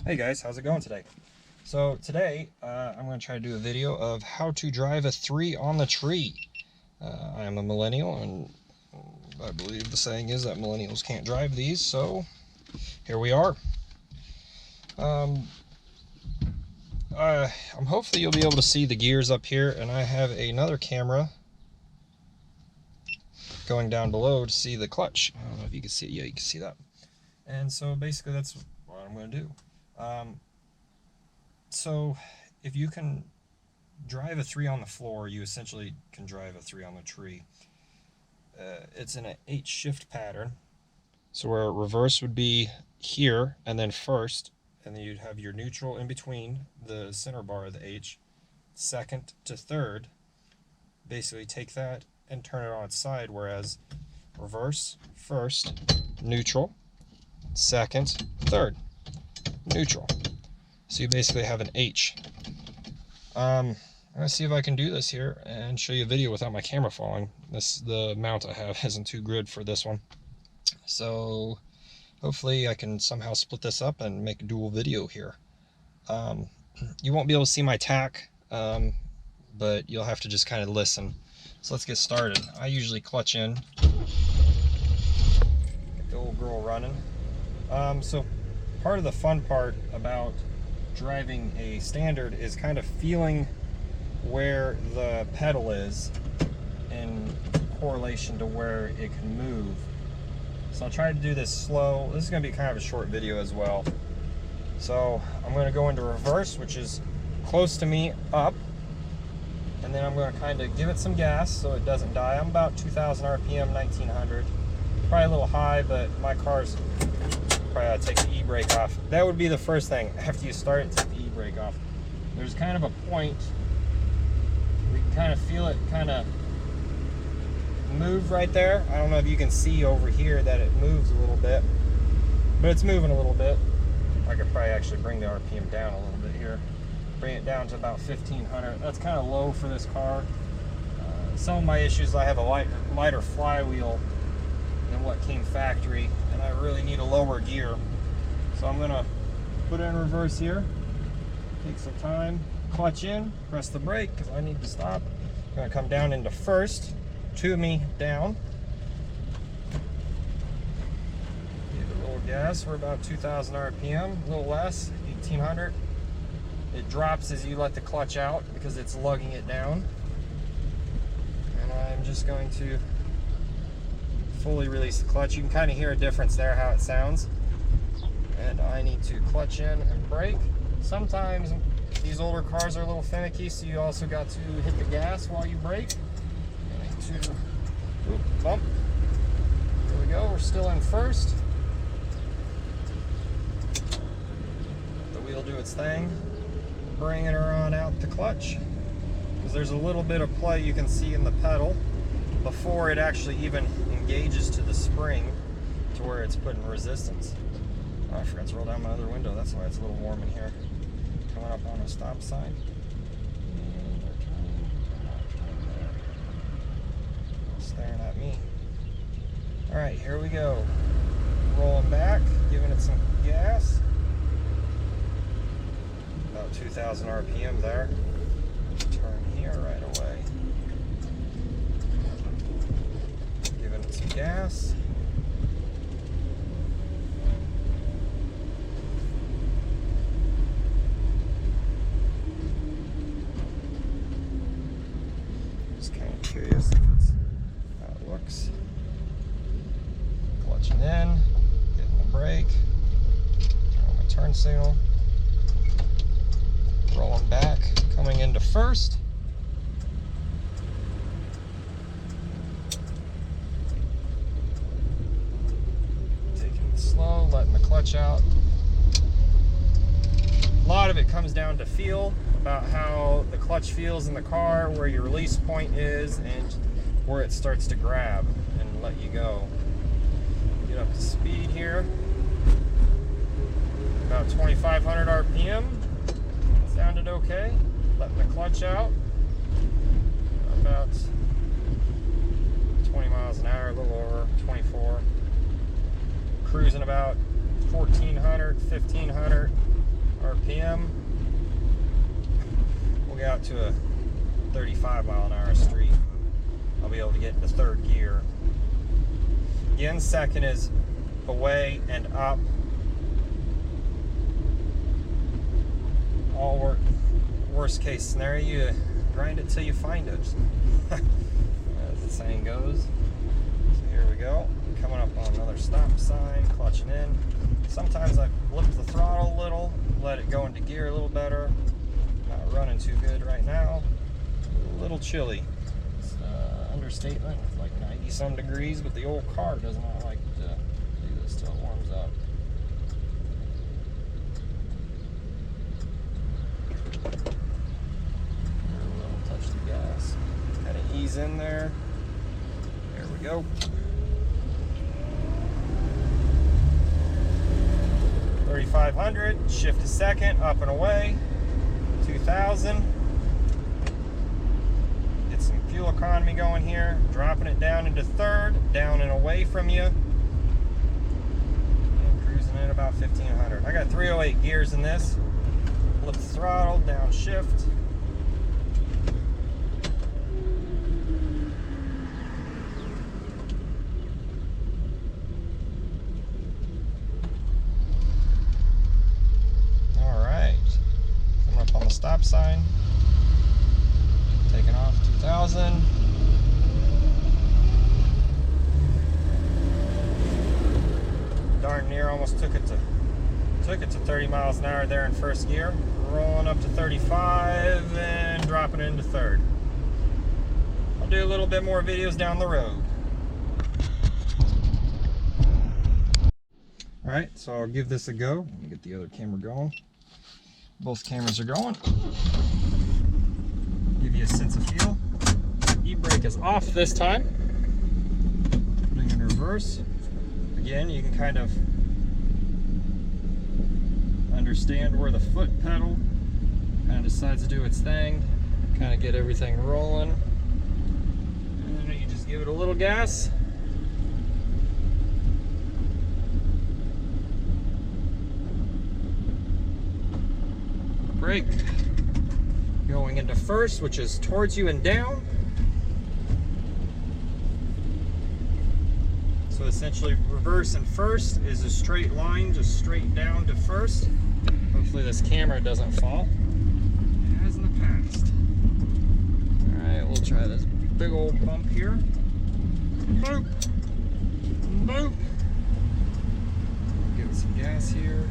Hey guys, how's it going today? So today I'm going to try to do a video of how to drive a 3 on the tree. I am a millennial and I believe the saying is that millennials can't drive these, so here we are. I'm hopefully you'll be able to see the gears up here, and I have another camera going down below to see the clutch. I don't know if you can see it. Yeah, you can see that. And so basically that's what I'm going to do. So if you can drive a 3 on the floor, you essentially can drive a 3 on the tree. It's in an 8 shift pattern. So where reverse would be here and then first, and then you'd have your neutral in between the center bar of the H, second to third. Basically take that and turn it on its side, whereas reverse, first, neutral, second, third, neutral. So you basically have an H. I'm gonna see if I can do this here and show you a video without my camera falling. The mount I have isn't too good for this one. So hopefully I can somehow split this up and make a dual video here. You won't be able to see my tack, but you'll have to just kind of listen. So let's get started. I usually clutch in. Get the old girl running. So part of the fun part about driving a standard is kind of feeling where the pedal is in correlation to where it can move. So I'll try to do this slow. This is going to be kind of a short video as well. So I'm going to go into reverse, which is close to me, up, and then I'm going to kind of give it some gas so it doesn't die. I'm about 2,000 RPM, 1900. Probably a little high, but my car's probably ought to take the e-brake off. That would be the first thing. After you start it, take the e-brake off. There's kind of a point we can kind of feel it kind of move right there. I don't know if you can see over here that it moves a little bit, but it's moving a little bit. I could probably actually bring the RPM down a little bit here. Bring it down to about 1,500. That's kind of low for this car. Some of my issues, I have a lighter flywheel than what came factory, and I really need a lower gear. So I'm gonna put it in reverse here, take some time, clutch in, press the brake because I need to stop. I'm gonna come down into first, to me down. Give it a little gas. We're about 2,000 RPM, a little less, 1,800. It drops as you let the clutch out because it's lugging it down. And I'm just going to fully release the clutch. You can kind of hear a difference there, how it sounds. And I need to clutch in and brake. Sometimes these older cars are a little finicky, so you also got to hit the gas while you brake. And to bump. There we go. We're still in first. Let the wheel do its thing. Bringing her on out the clutch, because there's a little bit of play you can see in the pedal before it actually even engages to the spring to where it's putting resistance. Oh, I forgot to roll down my other window. That's why it's a little warm in here. Coming up on a stop sign. And they're staring at me. All right, here we go. Rolling back, giving it some gas. About 2,000 RPM there. Turn here right away. Giving it some gas. Just kind of curious if it's how it looks. Clutching in, getting the brake, turn on my turn signal. Rolling back, coming into first. Taking it slow, letting the clutch out. A lot of it comes down to feel, about how the clutch feels in the car, where your release point is, and where it starts to grab and let you go. Get up to speed here. About 2,500 RPM. Sounded okay. Letting the clutch out. About 20 miles an hour, a little over 24. Cruising about 1,400, 1,500. RPM. We'll get out to a 35 mile an hour street. I'll be able to get into third gear. Again, second is away and up. All worst case scenario, you grind it till you find it. As the saying goes. So here we go. Coming up on another stop sign, clutching in. Sometimes I lift the throttle a little, let it go into gear a little better. Not running too good right now. A little chilly. It's understatement. It's like 90 some degrees, but the old car does not like to do this till it warms up. Touch the gas. Kind of ease in there. There we go. 3,500, shift to second, up and away, 2,000. Get some fuel economy going here, dropping it down into third, down and away from you, and cruising at about 1,500. I got 308 gears in this. Lift the throttle, down shift. Stop sign, taking off 2,000. Darn near almost took it to 30 miles an hour there in first gear. Rolling up to 35 and dropping into third. I'll do a little bit more videos down the road. All right, so I'll give this a go. Let me get the other camera going. Both cameras are going. Give you a sense of feel. E-brake is off this time. Putting in reverse. Again, you can kind of understand where the foot pedal kind of decides to do its thing. Kind of get everything rolling. And then you just give it a little gas. Brake going into first, which is towards you and down. So essentially reverse and first is a straight line, just straight down to first. Hopefully this camera doesn't fall. It has in the past. Alright, we'll try this big old bump here. Boop! Boop! Give it some gas here.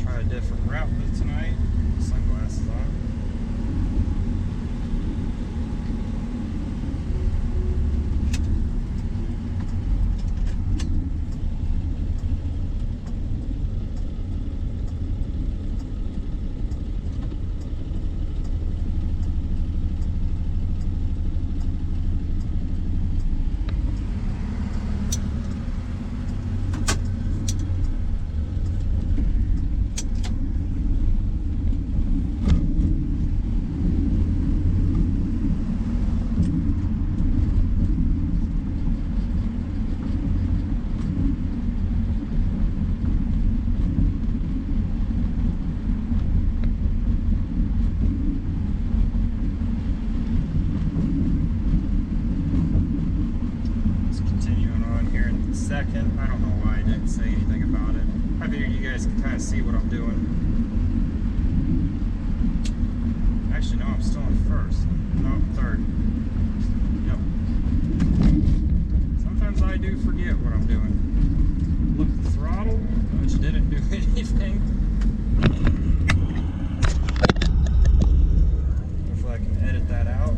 Try a different route for tonight. Sunglasses on. Second. I don't know why I didn't say anything about it. I figured you guys can kind of see what I'm doing. Actually, no, I'm still in first. No, third. Yep. Sometimes I do forget what I'm doing. Look at the throttle, which didn't do anything. Hopefully I can edit that out.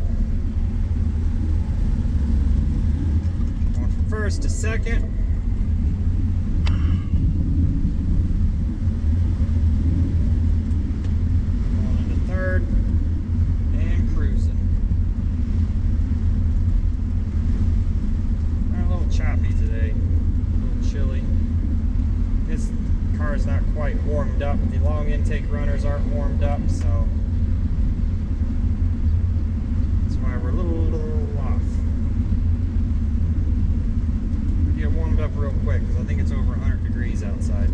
Going from first to second. Choppy today, a little chilly. This car is not quite warmed up. The long intake runners aren't warmed up, so that's why we're a little off. We'll get warmed up real quick because I think it's over 100 degrees outside.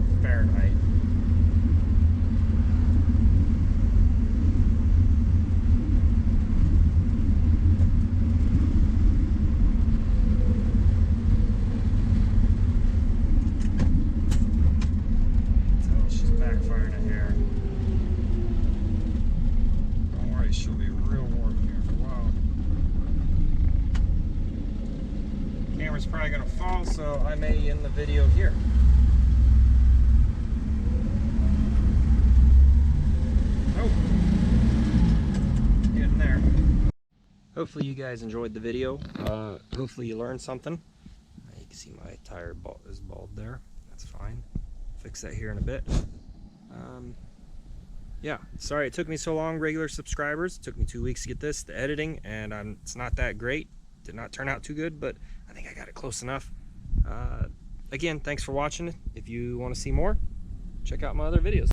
video here. Oh, getting there. Hopefully you guys enjoyed the video. Hopefully you learned something. You can see my tire is bald there. That's fine. Fix that here in a bit. Yeah, sorry it took me so long, regular subscribers. It took me 2 weeks to get this, the editing, and it's not that great. Did not turn out too good, but I think I got it close enough. Again, thanks for watching. If you want to see more, check out my other videos.